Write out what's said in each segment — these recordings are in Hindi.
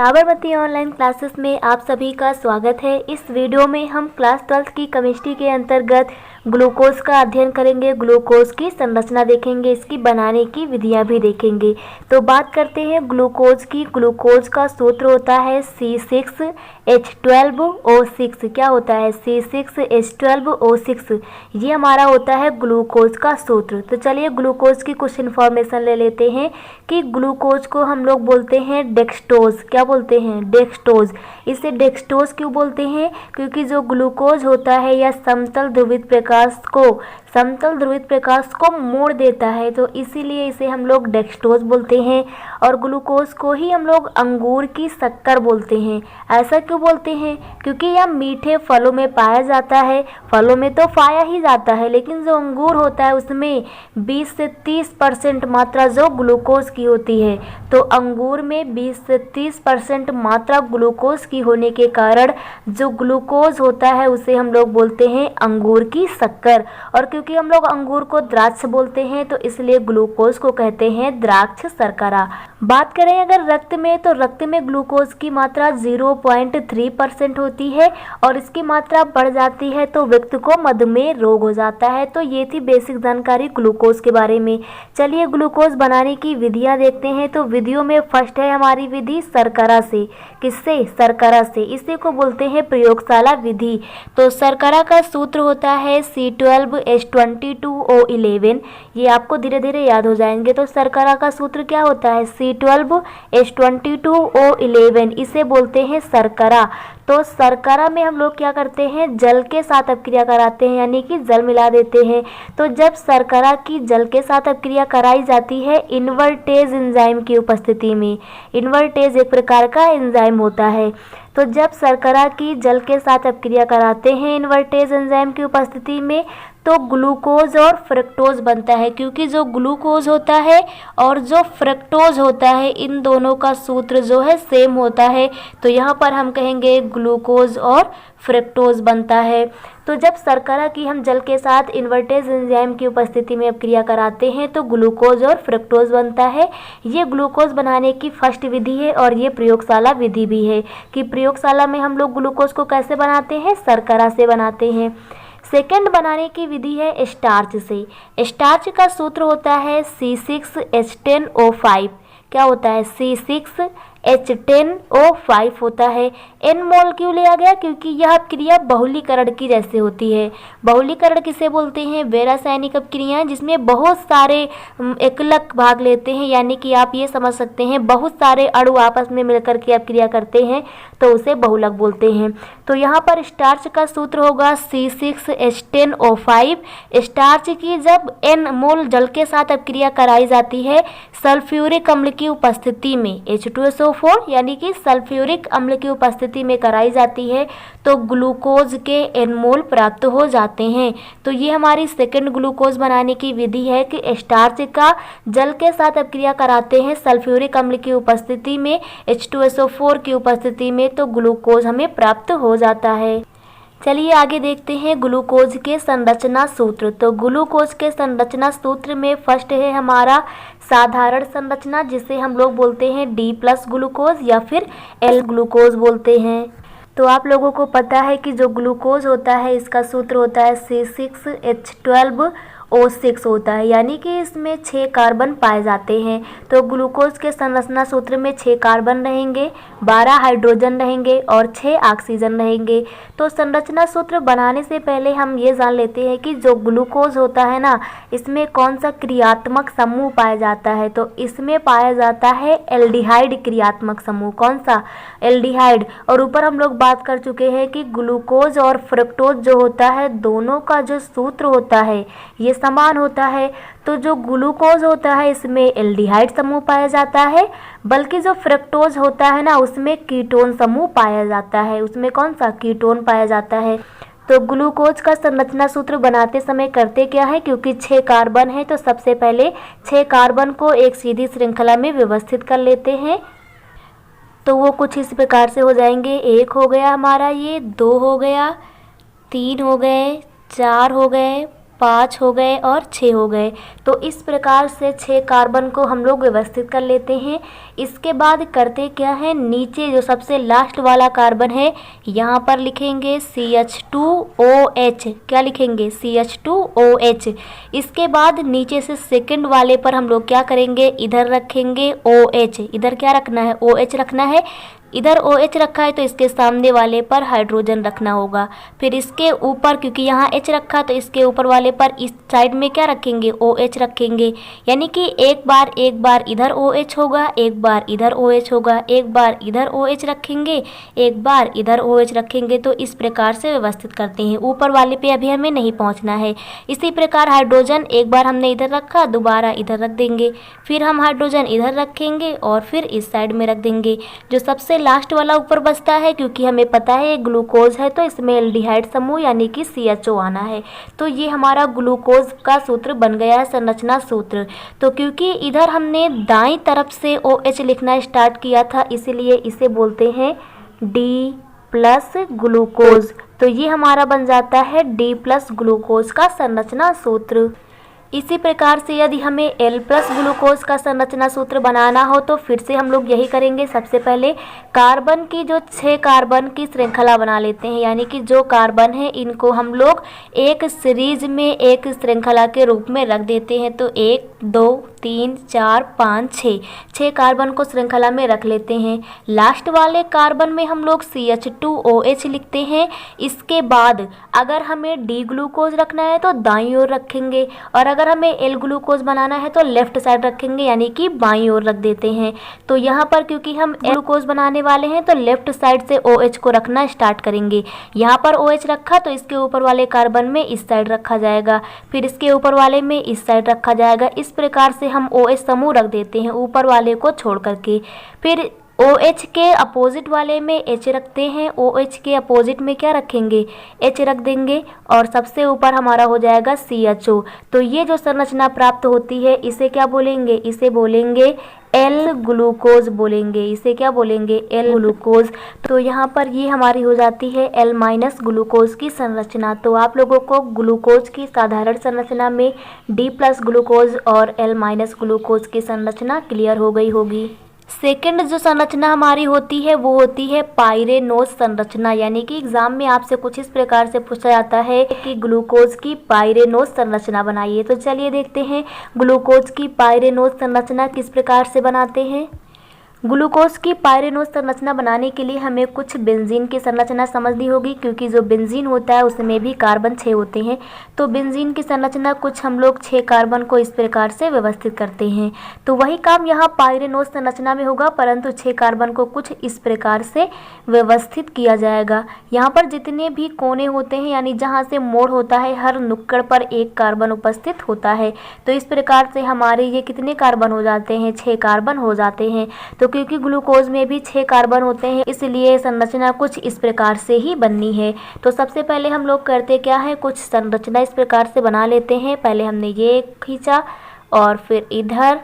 साबरमती ऑनलाइन क्लासेस में आप सभी का स्वागत है। इस वीडियो में हम क्लास 12 की केमिस्ट्री के अंतर्गत ग्लूकोज का अध्ययन करेंगे। ग्लूकोज की संरचना देखेंगे, इसकी बनाने की विधियां भी देखेंगे। तो बात करते हैं ग्लूकोज की। ग्लूकोज का सूत्र होता है C6H12O6। क्या होता है? C6H12O6। ये हमारा होता है ग्लूकोज का सूत्र। तो चलिए ग्लूकोज की कुछ इन्फॉर्मेशन ले लेते हैं कि ग्लूकोज को हम लोग बोलते हैं डेक्सटोज। क्या बोलते हैं? डेक्सटोज। इसे डेक्सटोज क्यों बोलते हैं? क्योंकि जो ग्लूकोज होता है यह समतल ध्रुवित प्रकाश को मोड़ देता है, तो इसीलिए इसे हम लोग डेक्सटोज बोलते हैं। और ग्लूकोज को ही हम लोग अंगूर की शक्कर बोलते हैं। ऐसा क्यों बोलते हैं? क्योंकि यह मीठे फलों में पाया जाता है। फलों में तो पाया ही जाता है, लेकिन जो अंगूर होता है उसमें 20 से 30% मात्रा जो ग्लूकोज की होती है। तो अंगूर में 20 से 30% मात्रा ग्लूकोज की होने के कारण जो ग्लूकोज होता है उसे हम लोग बोलते हैं अंगूर की शक्कर। और क्योंकि हम लोग अंगूर को द्राक्ष बोलते हैं, तो इसलिए ग्लूकोज को कहते हैं द्राक्ष शर्करा। बात करें अगर रक्त में, तो रक्त में ग्लूकोज की मात्रा 0.3% होती है, और इसकी मात्रा बढ़ जाती है तो व्यक्ति को मधुमेह रोग हो जाता है। तो ये थी बेसिक जानकारी ग्लूकोज के बारे में। चलिए ग्लूकोज बनाने की विधियां देखते हैं। तो विधियों में फर्स्ट है हमारी विधि शर्करा से। किससे? शर्करा से। इसी को बोलते हैं प्रयोगशाला विधि। तो शर्करा का सूत्र होता है C12H22O11। ये आपको धीरे धीरे याद हो जाएंगे। तो शर्करा का सूत्र क्या होता है? C12H22O11। इसे बोलते हैं शर्करा। तो शर्करा में हम लोग क्या करते हैं? जल के साथ अपक्रिया कराते हैं, यानी कि जल मिला देते हैं। तो जब शर्करा की जल के साथ अपक्रिया कराई जाती है इन्वर्टेज एंजाइम की उपस्थिति में, इन्वर्टेज एक प्रकार का एंजाइम होता है। तो जब शर्करा की जल के साथ अपक्रिया कराते हैं इन्वर्टेज एंजाइम की उपस्थिति में, तो ग्लूकोज और फ्रक्टोज बनता है। क्योंकि जो ग्लूकोज होता है और जो फ्रक्टोज होता है, इन दोनों का सूत्र जो है सेम होता है। तो यहाँ पर हम कहेंगे ग्लूकोज और फ्रक्टोज बनता है। तो जब शर्करा की हम जल के साथ इन्वर्टेज एंजाइम की उपस्थिति में अपक्रिया कराते हैं तो ग्लूकोज और फ्रक्टोज बनता है। ये ग्लूकोज बनाने की फर्स्ट विधि है, और ये प्रयोगशाला विधि भी है कि प्रयोगशाला में हम लोग ग्लूकोज को कैसे बनाते हैं? शर्करा से बनाते हैं। सेकंड बनाने की विधि है स्टार्च से। स्टार्च का सूत्र होता है C6H10O5। क्या होता है? C6H10O5 होता है। N मोल क्यों लिया गया? क्योंकि यह अपक्रिया बहुलीकरण की जैसे होती है। बहुलीकरण किसे बोलते हैं? वे रासायनिक अपक्रियाएं जिसमें बहुत सारे एकलक भाग लेते हैं, यानी कि आप ये समझ सकते हैं बहुत सारे अणु आपस में मिलकर के अपक्रिया करते हैं, तो उसे बहुलक बोलते हैं। तो यहाँ पर स्टार्च का सूत्र होगा C6H10O5। स्टार्च की जब N मोल जल के साथ अपक्रिया कराई जाती है सल्फ्यूरिक अम्ल की उपस्थिति में, H2SO4 यानी कि सल्फ्यूरिक अम्ल की उपस्थिति में कराई जाती है, तो ग्लूकोज के N मोल प्राप्त हो जाते हैं। तो ये हमारी सेकंड ग्लूकोज बनाने की विधि है कि स्टार्च का जल के साथ अपक्रिया कराते हैं सल्फ्यूरिक अम्ल की उपस्थिति में, H2SO4 की उपस्थिति में, तो ग्लूकोज हमें प्राप्त हो जाता है। चलिए आगे देखते हैं ग्लूकोज के संरचना सूत्र। तो ग्लूकोज के संरचना सूत्र में फर्स्ट है हमारा साधारण संरचना, जिसे हम लोग बोलते हैं D+ ग्लूकोज या फिर L ग्लूकोज बोलते हैं। तो आप लोगों को पता है कि जो ग्लूकोज होता है इसका सूत्र होता है C6H12O6 होता है, यानी कि इसमें 6 कार्बन पाए जाते हैं। तो ग्लूकोज के संरचना सूत्र में 6 कार्बन रहेंगे, 12 हाइड्रोजन रहेंगे और 6 ऑक्सीजन रहेंगे। तो संरचना सूत्र बनाने से पहले हम ये जान लेते हैं कि जो ग्लूकोज होता है ना, इसमें कौन सा क्रियात्मक समूह पाया जाता है? तो इसमें पाया जाता है एल्डिहाइड क्रियात्मक समूह। कौन सा? एल्डिहाइड। और ऊपर हम लोग बात कर चुके हैं कि ग्लूकोज और फ्रक्टोज जो होता है दोनों का जो सूत्र होता है ये समान होता है। तो जो ग्लूकोज होता है इसमें एल्डिहाइड समूह पाया जाता है, बल्कि जो फ्रक्टोज होता है ना उसमें कीटोन समूह पाया जाता है। उसमें कौन सा? कीटोन पाया जाता है। तो ग्लूकोज का संरचना सूत्र बनाते समय करते क्या है? क्योंकि 6 कार्बन है तो सबसे पहले 6 कार्बन को एक सीधी श्रृंखला में व्यवस्थित कर लेते हैं। तो वो कुछ इस प्रकार से हो जाएंगे। 1 हो गया हमारा, ये 2 हो गया, 3 हो गए, 4 हो गए, 5 हो गए और 6 हो गए। तो इस प्रकार से 6 कार्बन को हम लोग व्यवस्थित कर लेते हैं। इसके बाद करते क्या है, नीचे जो सबसे लास्ट वाला कार्बन है यहाँ पर लिखेंगे CH2OH। क्या लिखेंगे? CH2OH। इसके बाद नीचे से सेकंड वाले पर हम लोग क्या करेंगे, इधर रखेंगे OH। इधर क्या रखना है? OH रखना है। इधर OH रखा है तो इसके सामने वाले पर हाइड्रोजन रखना होगा। फिर इसके ऊपर, क्योंकि यहाँ H रखा तो इसके ऊपर वाले पर इस साइड में क्या रखेंगे, OH रखेंगे। यानी कि एक बार इधर OH होगा, एक बार इधर OH होगा, एक बार इधर OH रखेंगे, एक बार इधर OH रखेंगे। तो इस प्रकार से व्यवस्थित करते हैं। ऊपर वाले पे अभी हमें नहीं पहुँचना है। इसी प्रकार हाइड्रोजन एक बार हमने इधर रखा, दोबारा इधर रख देंगे, फिर हम हाइड्रोजन इधर रखेंगे और फिर इस साइड में रख देंगे। जो सबसे लास्ट वाला ऊपर बचता है, क्योंकि हमें पता है ग्लूकोज है तो इसमें एल्डिहाइड समूह यानी कि CHO आना है। तो ये हमारा ग्लूकोज का सूत्र बन गया है, संरचना सूत्र। तो क्योंकि इधर हमने दाईं तरफ से OH लिखना स्टार्ट किया था, इसीलिए इसे बोलते हैं D+ ग्लूकोज। तो ये हमारा बन जाता है D+ ग्लूकोज का संरचना सूत्र। इसी प्रकार से यदि हमें L+ ग्लूकोज का संरचना सूत्र बनाना हो तो फिर से हम लोग यही करेंगे। सबसे पहले कार्बन की जो 6 कार्बन की श्रृंखला बना लेते हैं, यानी कि जो कार्बन है इनको हम लोग एक सीरीज में, एक श्रृंखला के रूप में रख देते हैं। तो 1 2 3 4 5 6 कार्बन को श्रृंखला में रख लेते हैं। लास्ट वाले कार्बन में हम लोग CH2OH लिखते हैं। इसके बाद अगर हमें D ग्लूकोज रखना है तो दाईं ओर रखेंगे, और अगर हमें L ग्लूकोज बनाना है तो लेफ्ट साइड रखेंगे, यानी कि बाईं ओर रख देते हैं। तो यहाँ पर क्योंकि हम L ग्लूकोज बनाने वाले हैं तो लेफ्ट साइड से OH को रखना स्टार्ट करेंगे। यहाँ पर OH रखा तो इसके ऊपर वाले कार्बन में इस साइड रखा जाएगा, फिर इसके ऊपर वाले में इस साइड रखा जाएगा। इस प्रकार से हम OH समूह रख देते हैं ऊपर वाले को छोड़ करके। फिर OH के अपोजिट वाले में H रखते हैं, OH के अपोजिट में क्या रखेंगे, H रख देंगे, और सबसे ऊपर हमारा हो जाएगा CHO। तो ये जो संरचना प्राप्त होती है इसे क्या बोलेंगे, इसे बोलेंगे L ग्लूकोज बोलेंगे। इसे क्या बोलेंगे, L ग्लूकोज। तो यहाँ पर ये हमारी हो जाती है L- ग्लूकोज की संरचना। तो आप लोगों को ग्लूकोज की साधारण संरचना में D+ ग्लूकोज और L- ग्लूकोज की संरचना क्लियर हो गई होगी। सेकंड जो संरचना हमारी होती है वो होती है पाइरेनोज संरचना, यानी कि एग्जाम में आपसे कुछ इस प्रकार से पूछा जाता है कि ग्लूकोज की पाइरेनोज संरचना बनाइए। तो चलिए देखते हैं ग्लूकोज की पाइरेनोज संरचना किस प्रकार से बनाते हैं। ग्लूकोज की पाइरेनोज संरचना बनाने के लिए हमें कुछ बेंजीन की संरचना समझनी होगी, क्योंकि जो बेंजीन होता है उसमें भी कार्बन 6 होते हैं। तो बेंजीन की संरचना कुछ हम लोग 6 कार्बन को इस प्रकार से व्यवस्थित करते हैं। तो वही काम यहाँ पाइरेनोज संरचना में होगा, परंतु 6 कार्बन को कुछ इस प्रकार से व्यवस्थित किया जाएगा। यहाँ पर जितने भी कोने होते हैं, यानी जहाँ से मोड़ होता है, हर नुक्कड़ पर एक कार्बन उपस्थित होता है। तो इस प्रकार से हमारे ये कितने कार्बन हो जाते हैं, 6 कार्बन हो जाते हैं। तो क्योंकि ग्लूकोज में भी 6 कार्बन होते हैं, इसलिए संरचना कुछ इस प्रकार से ही बननी है। तो सबसे पहले हम लोग करते क्या है, कुछ संरचना इस प्रकार से बना लेते हैं। पहले हमने ये खींचा और फिर इधर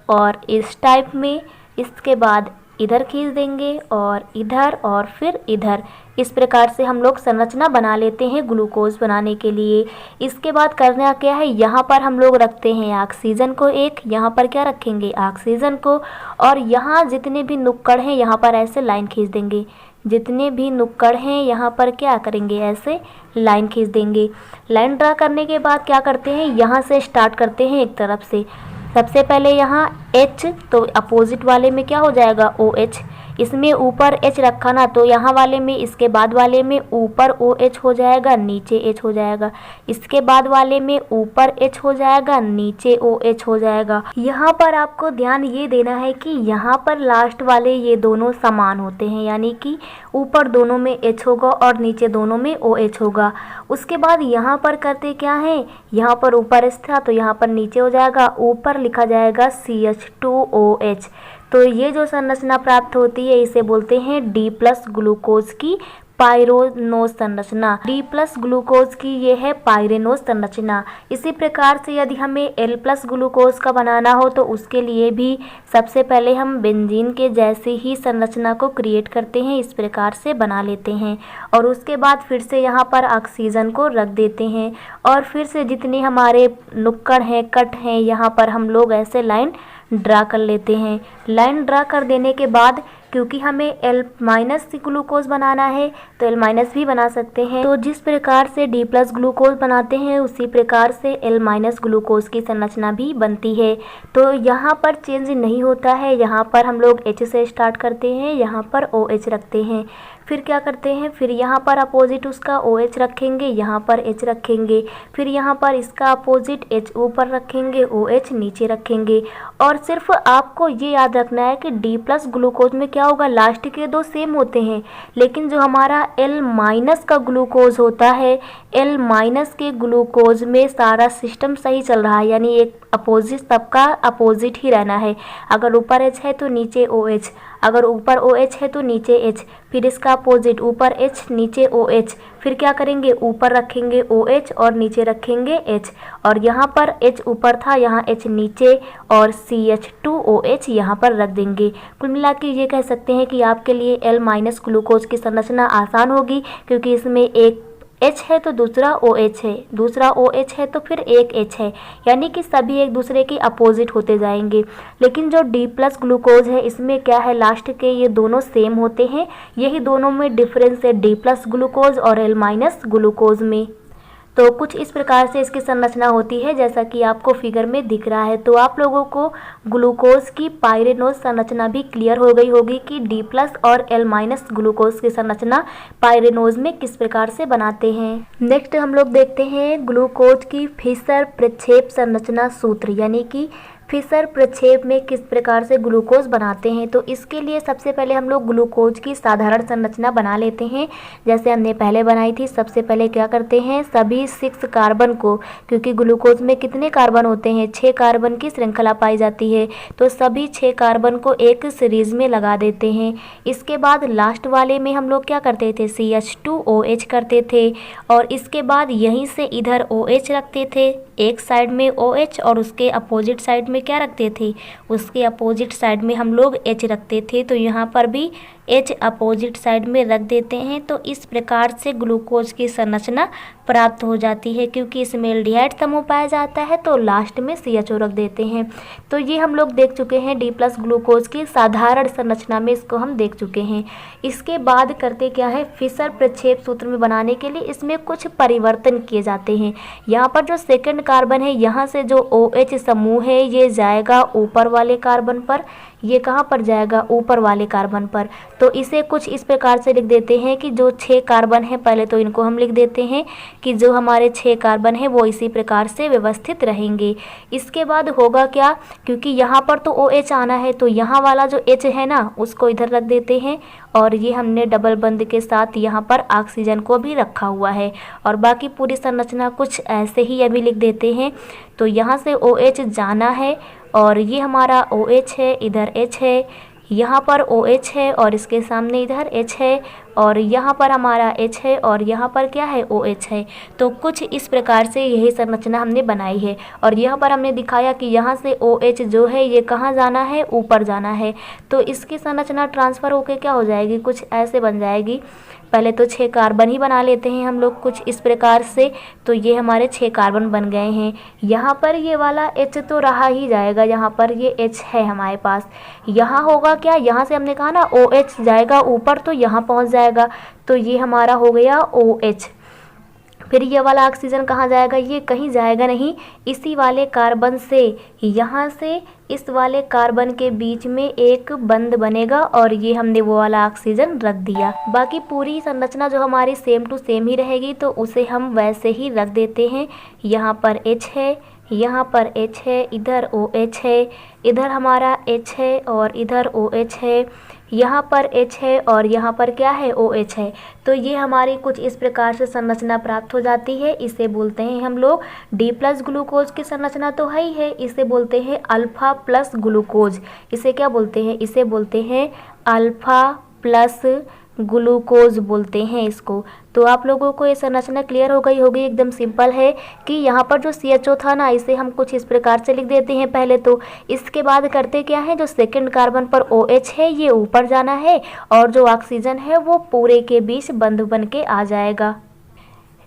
और इस टाइप में, इसके बाद इधर खींच देंगे और इधर और फिर इधर। इस प्रकार से हम लोग संरचना बना लेते हैं ग्लूकोज बनाने के लिए। इसके बाद करना क्या है, यहाँ पर हम लोग रखते हैं ऑक्सीजन को एक, यहाँ पर क्या रखेंगे, ऑक्सीजन को, और यहाँ जितने भी नुक्कड़ हैं यहाँ पर ऐसे लाइन खींच देंगे। जितने भी नुक्कड़ हैं यहाँ पर क्या करेंगे, ऐसे लाइन खींच देंगे। लाइन ड्रा करने के बाद क्या करते हैं, यहाँ से स्टार्ट करते हैं एक तरफ से। सबसे पहले यहाँ H, तो अपोजिट वाले में क्या हो जाएगा, OH। इसमें ऊपर H रखा ना, तो यहाँ वाले में, इसके बाद वाले में ऊपर OH हो जाएगा, नीचे H हो जाएगा। इसके बाद वाले में ऊपर H हो जाएगा, नीचे OH हो जाएगा। यहाँ पर आपको ध्यान ये देना है कि यहाँ पर लास्ट वाले ये दोनों समान होते हैं, यानी कि ऊपर दोनों में H होगा और नीचे दोनों में OH होगा। उसके बाद यहाँ पर करते क्या है, यहाँ पर ऊपर H था तो यहाँ पर नीचे हो जाएगा, ऊपर लिखा जाएगा CH2OH। तो ये जो संरचना प्राप्त होती है इसे बोलते हैं D+ ग्लूकोज की पाइरेनोज संरचना। डी प्लस ग्लूकोज की ये है पाइरेनोज संरचना। इसी प्रकार से यदि हमें एल प्लस ग्लूकोज का बनाना हो तो उसके लिए भी सबसे पहले हम बेंजीन के जैसी ही संरचना को क्रिएट करते हैं, इस प्रकार से बना लेते हैं और उसके बाद फिर से यहाँ पर ऑक्सीजन को रख देते हैं और फिर से जितने हमारे नुक्कड़ हैं, कट हैं, यहाँ पर हम लोग ऐसे लाइन ड्रा कर लेते हैं। लाइन ड्रा कर देने के बाद क्योंकि हमें एल माइनस ग्लूकोज बनाना है तो एल माइनस भी बना सकते हैं। तो जिस प्रकार से डी प्लस ग्लूकोज बनाते हैं उसी प्रकार से एल माइनस ग्लूकोज की संरचना भी बनती है। तो यहाँ पर चेंज नहीं होता है, यहाँ पर हम लोग एच से स्टार्ट करते हैं, यहाँ पर ओ एच रखते हैं, फिर क्या करते हैं, फिर यहाँ पर अपोजिट उसका ओ एच रखेंगे, यहाँ पर एच रखेंगे, फिर यहाँ पर इसका अपोजिट एच ऊपर रखेंगे, ओ एच नीचे रखेंगे। और सिर्फ आपको ये याद रखना है कि डी प्लस ग्लूकोज में क्या होगा, लास्ट के दो सेम होते हैं, लेकिन जो हमारा एल माइनस का ग्लूकोज होता है, एल माइनस के ग्लूकोज में सारा सिस्टम सही चल रहा है, यानी एक अपोजिट सबका अपोजिट ही रहना है। अगर ऊपर एच है तो नीचे ओ एच, अगर ऊपर ओ एच है तो नीचे एच, फिर इसका अपोजिट ऊपर एच नीचे ओ एच, फिर क्या करेंगे, ऊपर रखेंगे ओ एच और नीचे रखेंगे एच, और यहाँ पर एच ऊपर था, यहाँ एच नीचे और CH2OH यहाँ पर रख देंगे। कुल मिला के ये कह सकते हैं कि आपके लिए एल माइनस ग्लूकोज की संरचना आसान होगी, क्योंकि इसमें एक H है तो दूसरा OH है, दूसरा OH है तो फिर एक H है, यानी कि सभी एक दूसरे के अपोजिट होते जाएंगे। लेकिन जो D प्लस ग्लूकोज है इसमें क्या है, लास्ट के ये दोनों सेम होते हैं, यही दोनों में डिफरेंस है D प्लस ग्लूकोज और L माइनस ग्लूकोज में। तो कुछ इस प्रकार से इसकी संरचना होती है जैसा कि आपको फिगर में दिख रहा है। तो आप लोगों को ग्लूकोज की पाइरेनोज संरचना भी क्लियर हो गई होगी कि डी प्लस और एल माइनस ग्लूकोज की संरचना पाइरेनोज में किस प्रकार से बनाते हैं। नेक्स्ट हम लोग देखते हैं ग्लूकोज की फिशर प्रक्षेप संरचना सूत्र, यानी कि फिशर प्रक्षेप में किस प्रकार से ग्लूकोज बनाते हैं। तो इसके लिए सबसे पहले हम लोग ग्लूकोज की साधारण संरचना बना लेते हैं, जैसे हमने पहले बनाई थी। सबसे पहले क्या करते हैं, सभी 6 कार्बन को, क्योंकि ग्लूकोज में कितने कार्बन होते हैं, 6 कार्बन की श्रृंखला पाई जाती है, तो सभी 6 कार्बन को एक सीरीज में लगा देते हैं। इसके बाद लास्ट वाले में हम लोग क्या करते थे, CH2OH करते थे, और इसके बाद यहीं से इधर OH रखते थे, एक साइड में OH और उसके अपोजिट साइड में क्या रखते थे, उसके अपोजिट साइड में हम लोग H रखते थे। तो यहाँ पर भी H अपोजिट साइड में रख देते हैं। तो इस प्रकार से ग्लूकोज की संरचना प्राप्त हो जाती है। क्योंकि इसमें एल्डिहाइड समूह पाया जाता है तो लास्ट में CHO रख देते हैं। तो ये हम लोग देख चुके हैं डी प्लस ग्लूकोज की साधारण संरचना में, इसको हम देख चुके हैं। इसके बाद करते क्या है, फिशर प्रक्षेप सूत्र में बनाने के लिए इसमें कुछ परिवर्तन किए जाते हैं। यहाँ पर जो सेकंड कार्बन है, यहाँ से जो OH समूह है ये जाएगा ऊपर वाले कार्बन पर, ये कहाँ पर जाएगा, ऊपर वाले कार्बन पर। तो इसे कुछ इस प्रकार से लिख देते हैं कि जो 6 कार्बन है, पहले तो इनको हम लिख देते हैं कि जो हमारे 6 कार्बन है वो इसी प्रकार से व्यवस्थित रहेंगे। इसके बाद होगा क्या, क्योंकि यहाँ पर तो OH आना है तो यहाँ वाला जो H है ना उसको इधर रख देते हैं, और ये हमने डबल बंद के साथ यहाँ पर ऑक्सीजन को भी रखा हुआ है। और बाकी पूरी संरचना कुछ ऐसे ही अभी लिख देते हैं। तो यहाँ से OH जाना है और ये हमारा OH है, इधर H है, यहाँ पर OH है और इसके सामने इधर H है, और यहाँ पर हमारा H है और यहाँ पर क्या है, OH है। तो कुछ इस प्रकार से यही संरचना हमने बनाई है। और यहाँ पर हमने दिखाया कि यहाँ से OH जो है ये कहाँ जाना है, ऊपर जाना है। तो इसकी संरचना ट्रांसफ़र होकर क्या हो जाएगी, कुछ ऐसे बन जाएगी। पहले तो 6 कार्बन ही बना लेते हैं हम लोग कुछ इस प्रकार से। तो ये हमारे 6 कार्बन बन गए हैं। यहाँ पर ये वाला H तो रहा ही जाएगा, यहाँ पर ये H है हमारे पास। यहाँ होगा क्या, यहाँ से हमने कहा ना OH जाएगा ऊपर तो यहाँ पहुँच जाएगा, तो ये हमारा हो गया OH। फिर ये वाला ऑक्सीजन कहाँ जाएगा, ये कहीं जाएगा नहीं, इसी वाले कार्बन से, यहाँ से इस वाले कार्बन के बीच में एक बंद बनेगा और ये हमने वो वाला ऑक्सीजन रख दिया। बाकी पूरी संरचना जो हमारी सेम टू सेम ही रहेगी तो उसे हम वैसे ही रख देते हैं। यहाँ पर H है, यहाँ पर H है, इधर OH है, इधर हमारा H है और इधर OH है, यहाँ पर H है और यहाँ पर क्या है, OH है। तो ये हमारी कुछ इस प्रकार से संरचना प्राप्त हो जाती है। इसे बोलते हैं हम लोग डी प्लस ग्लूकोज की संरचना तो है ही है, इसे बोलते हैं अल्फ़ा प्लस ग्लूकोज। इसे क्या बोलते हैं, इसे बोलते हैं अल्फ़ा प्लस ग्लूकोज बोलते हैं इसको। तो आप लोगों को ये संरचना क्लियर हो गई होगी। एकदम सिंपल है कि यहाँ पर जो CHO था ना, इसे हम कुछ इस प्रकार से लिख देते हैं पहले तो। इसके बाद करते क्या है, जो सेकंड कार्बन पर OH है ये ऊपर जाना है और जो ऑक्सीजन है वो पूरे के बीच बंध बन के आ जाएगा।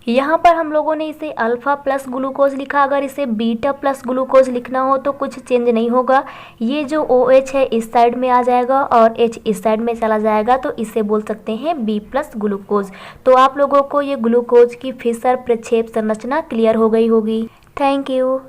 यहाँ पर हम लोगों ने इसे अल्फा प्लस ग्लूकोज लिखा, अगर इसे बीटा प्लस ग्लूकोज लिखना हो तो कुछ चेंज नहीं होगा। ये जो OH है इस साइड में आ जाएगा और H इस साइड में चला जाएगा, तो इसे बोल सकते हैं B प्लस ग्लूकोज। तो आप लोगों को ये ग्लूकोज की फिशर प्रक्षेप संरचना क्लियर हो गई होगी। Thank you.